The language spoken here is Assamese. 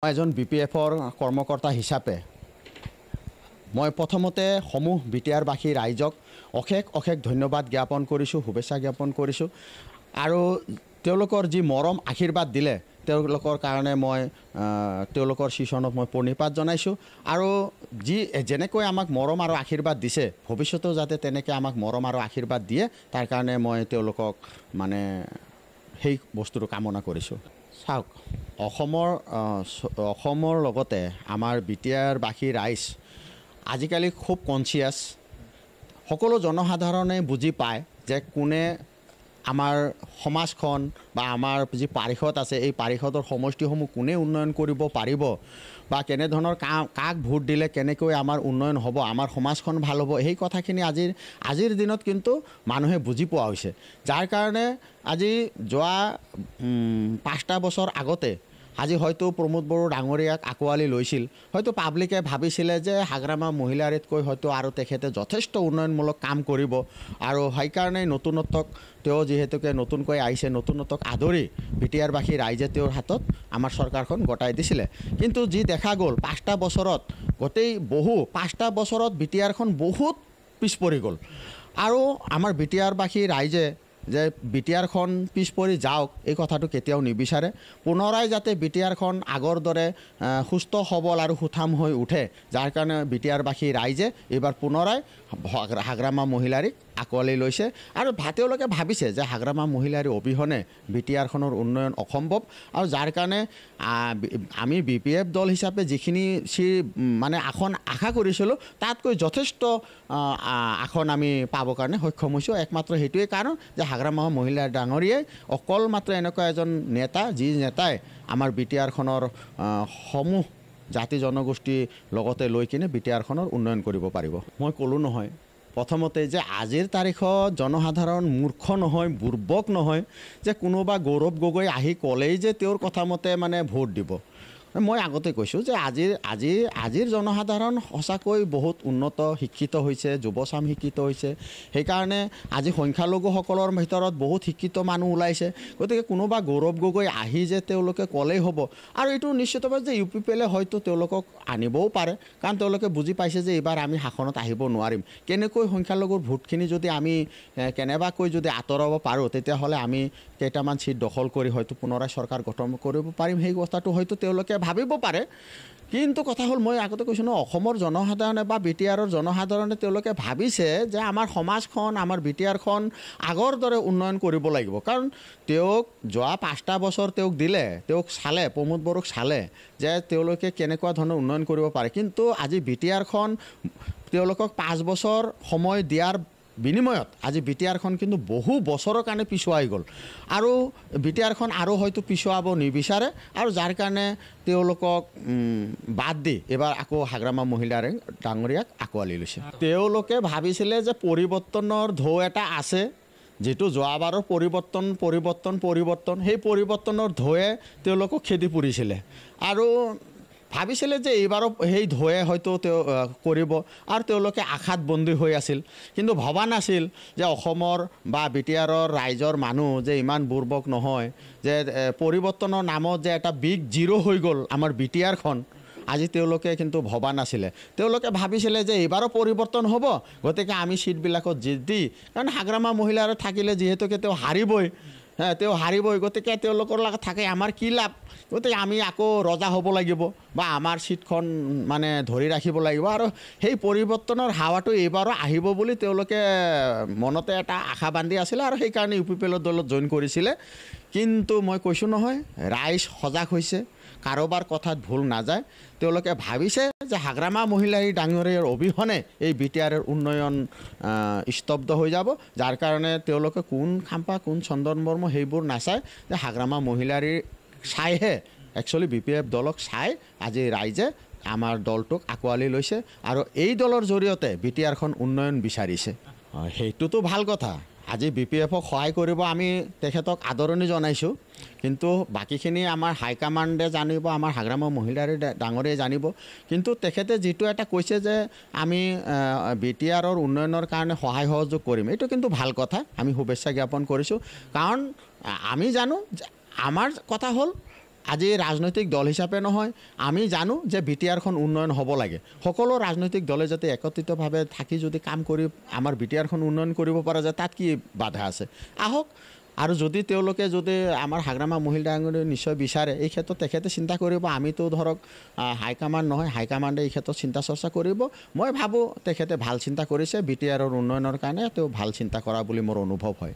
মই এজন BPFৰ কৰ্মকৰ্তা হিচাপে মই প্ৰথমতে সমূহ বিটিআৰবাসী ৰাইজক অশেষ ধন্যবাদ জ্ঞাপন কৰিছোঁ, শুভেচ্ছা জ্ঞাপন কৰিছোঁ আৰু তেওঁলোকৰ যি মৰম আশীৰ্বাদ দিলে তেওঁলোকৰ কাৰণে মই তেওঁলোকৰ শিৰণত মই প্ৰণিপাত জনাইছোঁ আৰু যেনেকৈ আমাক মৰম আৰু আশীৰ্বাদ দিছে ভৱিষ্যতেও যাতে তেনেকৈ আমাক মৰম আৰু আশীৰ্বাদ দিয়ে তাৰ কাৰণে মই তেওঁলোকক মানে সেই বস্তুটো কামনা কৰিছোঁ। চাওক, অসমৰ লগতে আমাৰ বিটিআৰবাসী ৰাইজ আজিকালি খুব কনচিয়াছ। সকলো জনসাধাৰণে বুজি পায় যে কোনে আমাৰ সমাজখন বা আমাৰ যি পাৰিষদ আছে এই পাৰিষদৰ সমষ্টিসমূহ কোনে উন্নয়ন কৰিব পাৰিব বা কেনেধৰণৰ কাক ভোট দিলে কেনেকৈ আমাৰ উন্নয়ন হ'ব, আমাৰ সমাজখন ভাল হ'ব, সেই কথাখিনি আজিৰ দিনত কিন্তু মানুহে বুজি পোৱা হৈছে। যাৰ কাৰণে আজি যোৱা 5টা বছৰ আগতে আজি হয়তো প্ৰমোদ বড়ো ডাঙৰীয়াক আঁকোৱালি লৈছিল। হয়তো পাব্লিকে ভাবিছিলে যে হাগ্ৰামা মহিলাৰীতকৈ হয়তো আৰু তেখেতে যথেষ্ট উন্নয়নমূলক কাম কৰিব আৰু সেইকাৰণে নতুনত্বক তেওঁ যিহেতুকে নতুনকৈ আহিছে নতুনত্বক আদৰি বিটিআৰবাসী ৰাইজে তেওঁৰ হাতত আমাৰ চৰকাৰখন গতাই দিছিলে। কিন্তু যি দেখা গ'ল 5টা বছৰত গোটেই 5টা বছৰত বিটিআৰখন বহুত পিছ পৰি গ'ল আৰু আমাৰ বিটিআৰবাসী ৰাইজে যে বিটিআৰখন পিছ পৰি যাওক এই কথাটো কেতিয়াও নিবিচাৰে। পুনৰাই যাতে বিটিআৰখন আগৰ দৰে সুস্থ সবল আৰু সুঠাম হৈ উঠে, যাৰ কাৰণে বিটিআৰবাসী ৰাইজে এইবাৰ পুনৰাই হাগ্ৰামা মহিলাৰীক আঁকোৱালি লৈছে আৰু তেওঁলোকে ভাবিছে যে হাগ্ৰামা মহিলাৰী অবিহনে বিটিআৰখনৰ উন্নয়ন অসম্ভৱ আৰু যাৰ কাৰণে আমি BPF দল হিচাপে যিখিনি মানে আসন আশা কৰিছিলোঁ তাতকৈ যথেষ্ট আসন আমি পাবৰ কাৰণে সক্ষম হৈছোঁ। একমাত্ৰ সেইটোৱে কাৰণ যে হাগ্ৰামা মহিলা ডাঙৰীয়াই অকল মাত্ৰ এনেকুৱা এজন নেতা যি নেতাই আমাৰ বিটিআৰখনৰ সমূহ জাতি জনগোষ্ঠী লগতে লৈ কিনে বিটিআৰখনৰ উন্নয়ন কৰিব পাৰিব। মই ক'লোঁ নহয় প্ৰথমতে যে আজিৰ তাৰিখত জনসাধাৰণ মূৰ্খ নহয়, বুৰ্বক নহয় যে কোনোবা গৌৰৱ গগৈ আহি ক'লেই যে তেওঁৰ কথা মতে মানে ভোট দিব। মই আগতে কৈছোঁ যে আজিৰ জনসাধাৰণ সঁচাকৈ বহুত উন্নত শিক্ষিত হৈছে, যুৱচাম শিক্ষিত হৈছে। সেইকাৰণে আজি সংখ্যালঘুসকলৰ ভিতৰত বহুত শিক্ষিত মানুহ ওলাইছে। গতিকে কোনোবা গৌৰৱ গগৈ আহি যে তেওঁলোকে ক'লেই হ'ব আৰু এইটো নিশ্চিতভাৱে যে UPPL হয়তো তেওঁলোকক আনিবও পাৰে, কাৰণ তেওঁলোকে বুজি পাইছে যে এইবাৰ আমি শাসনত আহিব নোৱাৰিম। কেনেকৈ সংখ্যালঘুৰ ভোটখিনি যদি আমি কেনেবাকৈ যদি আঁতৰাব পাৰোঁ তেতিয়াহ'লে আমি কেইটামান চিট দখল কৰি হয়তো পুনৰাই চৰকাৰ গঠন কৰিব পাৰিম, সেই কথাটো হয়তো তেওঁলোকে ভাবিব পাৰে। কিন্তু কথা হ'ল মই আগতে কৈছোঁ ন, অসমৰ জনসাধাৰণে বা বিটিআৰৰ জনসাধাৰণে তেওঁলোকে ভাবিছে যে আমাৰ সমাজখন আমাৰ বিটিআৰখন আগৰ দৰে উন্নয়ন কৰিব লাগিব। কাৰণ তেওঁক যোৱা 5টা বছৰ তেওঁক দিলে, তেওঁক চালে, প্ৰমোদ বড়োক চালে যে তেওঁলোকে কেনেকুৱা ধৰণৰ উন্নয়ন কৰিব পাৰে। কিন্তু আজি বিটিআৰখন তেওঁলোকক 5 বছৰ সময় দিয়াৰ বিনিময়ত আজি বিটিআৰখন কিন্তু বহু বছৰৰ কাৰণে পিছুৱাই গ'ল আৰু বিটিআৰখন আৰু হয়তো পিছুৱাব নিবিচাৰে আৰু যাৰ কাৰণে তেওঁলোকক বাদ দি এইবাৰ আকৌ হাগ্ৰামা মহিলাৰী ডাঙৰীয়াক আঁকোৱালি লৈছে। তেওঁলোকে ভাবিছিলে যে পৰিৱৰ্তনৰ ঢৌ এটা আছে, যিটো যোৱাবাৰৰ পৰিৱৰ্তন সেই পৰিৱৰ্তনৰ ঢৌৱে তেওঁলোকক খেদি ফুৰিছিলে আৰু ভাবিছিলে যে এইবাৰো সেই ঢৌৱে হয়তো তেওঁ কৰিব আৰু তেওঁলোকে আশাত বন্দী হৈ আছিল। কিন্তু ভবা নাছিল যে অসমৰ বা বিটিআৰৰ ৰাইজৰ মানুহ যে ইমান বুৰ্বক নহয়, যে পৰিৱৰ্তনৰ নামত যে এটা বিগ জিৰ' হৈ গ'ল আমাৰ বিটিআৰখন, আজি তেওঁলোকে কিন্তু ভবা নাছিলে। তেওঁলোকে ভাবিছিলে যে এইবাৰো পৰিৱৰ্তন হ'ব, গতিকে আমি চিটবিলাকত জিত দি, কাৰণ হাগ্ৰামা মহিলাৰ থাকিলে যিহেতুকে তেওঁ হাৰিবই, গতিকে তেওঁলোকৰ লগত থাকে আমাৰ কি লাভ, গতিকে আমি আকৌ ৰজা হ'ব লাগিব বা আমাৰ চিটখন মানে ধৰি ৰাখিব লাগিব আৰু সেই পৰিৱৰ্তনৰ হাৱাটো এইবাৰো আহিব বুলি তেওঁলোকে মনতে এটা আশা বান্ধি আছিলে আৰু সেইকাৰণে UPPL দলত জইন কৰিছিলে। কিন্তু মই কৈছোঁ নহয়, ৰাইজ সজাগ হৈছে, কাৰোবাৰ কথাত ভুল নাযায়। তেওঁলোকে ভাবিছে যে হাগ্ৰামা মহিলাৰী ডাঙৰীয়াৰ অবিহনে এই বিটিআৰৰ উন্নয়ন স্তব্ধ হৈ যাব, যাৰ কাৰণে তেওঁলোকে কোন খাম্পা কোন চন্দন বৰ্ম সেইবোৰ নাচায় যে হাগ্ৰামা মহিলাৰী চাইহে একচুৱেলি BPF দলক চাই আজি ৰাইজে আমাৰ দলটোক আঁকোৱালি লৈছে আৰু এই দলৰ জৰিয়তে বিটিআৰখন উন্নয়ন বিচাৰিছে। সেইটোতো ভাল কথা। আজি BPFক সহায় কৰিব আমি তেখেতক আদৰণি জনাইছোঁ, কিন্তু বাকীখিনি আমাৰ হাইকমাণ্ডে জানিব, আমাৰ হাগ্ৰামা মহিলাৰী ডাঙৰীয়াই জানিব। কিন্তু তেখেতে যিটো এটা কৈছে যে আমি বিটিআৰৰ উন্নয়নৰ কাৰণে সহায় সহযোগ কৰিম, এইটো কিন্তু ভাল কথা, আমি শুভেচ্ছা জ্ঞাপন কৰিছোঁ। কাৰণ আমি জানো যে আমাৰ কথা হ'ল আজি ৰাজনৈতিক দল হিচাপে নহয়, আমি জানো যে BTRখন উন্নয়ন হ'ব লাগে। সকলো ৰাজনৈতিক দলে যাতে একত্ৰিতভাৱে থাকি যদি কাম কৰি আমাৰ BTRখন উন্নয়ন কৰিব পৰা যায়, তাত কি বাধা আছে? আহক। আৰু যদি তেওঁলোকে যদি আমাৰ হাগ্ৰামা মহিলা আয়োগে নিশ্চয় বিচাৰে, এই ক্ষেত্ৰত তেখেতে চিন্তা কৰিব। আমিতো ধৰক হাইকমাণ্ড নহয়, হাইকমাণ্ডে এই ক্ষেত্ৰত চিন্তা চৰ্চা কৰিব। মই ভাবোঁ তেখেতে ভাল চিন্তা কৰিছে, BTRৰ উন্নয়নৰ কাৰণে তেওঁ ভাল চিন্তা কৰা বুলি মোৰ অনুভৱ হয়।